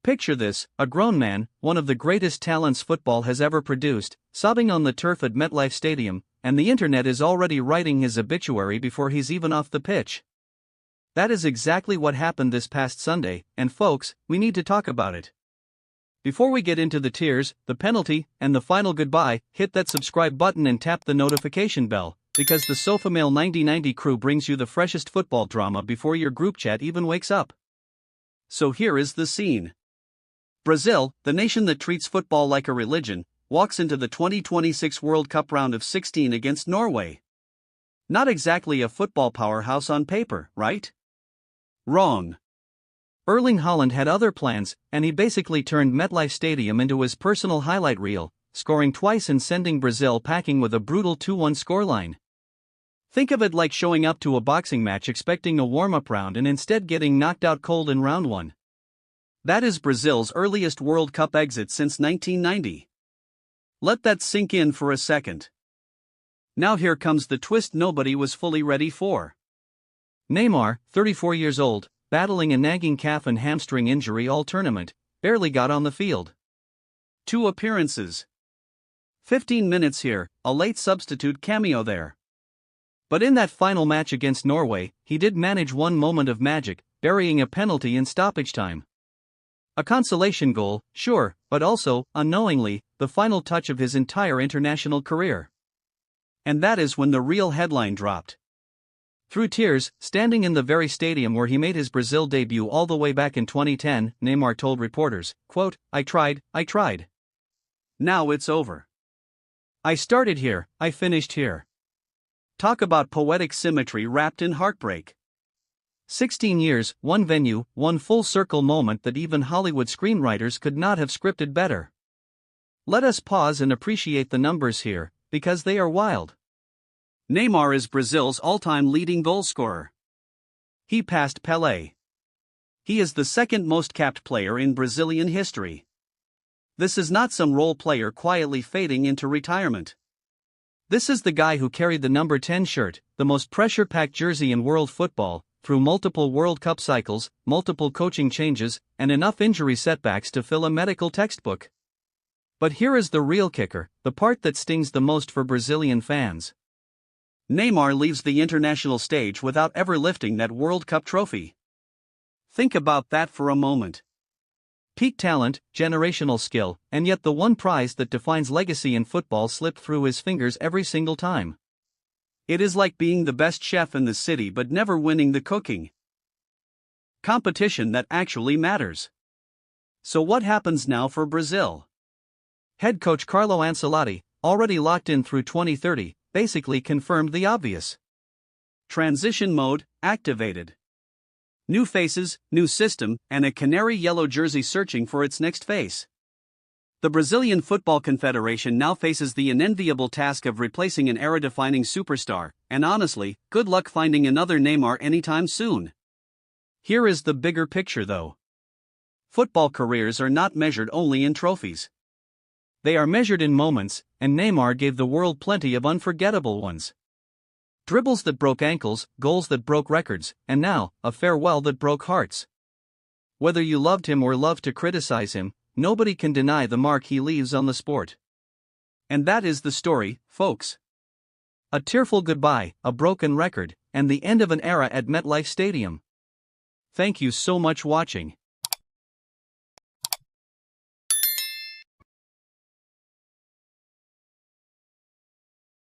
Picture this, a grown man, one of the greatest talents football has ever produced, sobbing on the turf at MetLife Stadium, and the internet is already writing his obituary before he's even off the pitch. That is exactly what happened this past Sunday, and folks, we need to talk about it. Before we get into the tears, the penalty, and the final goodbye, hit that subscribe button and tap the notification bell, because the SofaMail 9090 crew brings you the freshest football drama before your group chat even wakes up. So here is the scene. Brazil, the nation that treats football like a religion, walks into the 2026 World Cup round of 16 against Norway. Not exactly a football powerhouse on paper, right? Wrong. Erling Haaland had other plans, and he basically turned MetLife Stadium into his personal highlight reel, scoring twice and sending Brazil packing with a brutal 2-1 scoreline. Think of it like showing up to a boxing match expecting a warm-up round and instead getting knocked out cold in round 1. That is Brazil's earliest World Cup exit since 1990. Let that sink in for a second. Now here comes the twist nobody was fully ready for. Neymar, 34 years old, battling a nagging calf and hamstring injury all tournament, barely got on the field. 2 appearances. 15 minutes here, a late substitute cameo there. But in that final match against Norway, he did manage one moment of magic, burying a penalty in stoppage time. A consolation goal, sure, but also, unknowingly, the final touch of his entire international career. And that is when the real headline dropped. Through tears, standing in the very stadium where he made his Brazil debut all the way back in 2010, Neymar told reporters, quote, I tried. Now it's over. I started here, I finished here. Talk about poetic symmetry wrapped in heartbreak. 16 years, one venue, one full-circle moment that even Hollywood screenwriters could not have scripted better. Let us pause and appreciate the numbers here, because they are wild. Neymar is Brazil's all-time leading goalscorer. He passed Pelé. He is the second most capped player in Brazilian history. This is not some role player quietly fading into retirement. This is the guy who carried the number 10 shirt, the most pressure-packed jersey in world football, through multiple World Cup cycles, multiple coaching changes, and enough injury setbacks to fill a medical textbook. But here is the real kicker, the part that stings the most for Brazilian fans. Neymar leaves the international stage without ever lifting that World Cup trophy. Think about that for a moment. Peak talent, generational skill, and yet the one prize that defines legacy in football slipped through his fingers every single time. It is like being the best chef in the city but never winning the cooking competition that actually matters. So what happens now for Brazil? Head coach Carlo Ancelotti, already locked in through 2030, basically confirmed the obvious. Transition mode activated. New faces, new system, and a canary yellow jersey searching for its next face. The Brazilian Football Confederation now faces the unenviable task of replacing an era-defining superstar, and honestly, good luck finding another Neymar anytime soon. Here is the bigger picture though. Football careers are not measured only in trophies. They are measured in moments, and Neymar gave the world plenty of unforgettable ones. Dribbles that broke ankles, goals that broke records, and now, a farewell that broke hearts. Whether you loved him or loved to criticize him, nobody can deny the mark he leaves on the sport. And that is the story, folks. A tearful goodbye, a broken record, and the end of an era at MetLife Stadium. Thank you so much for watching.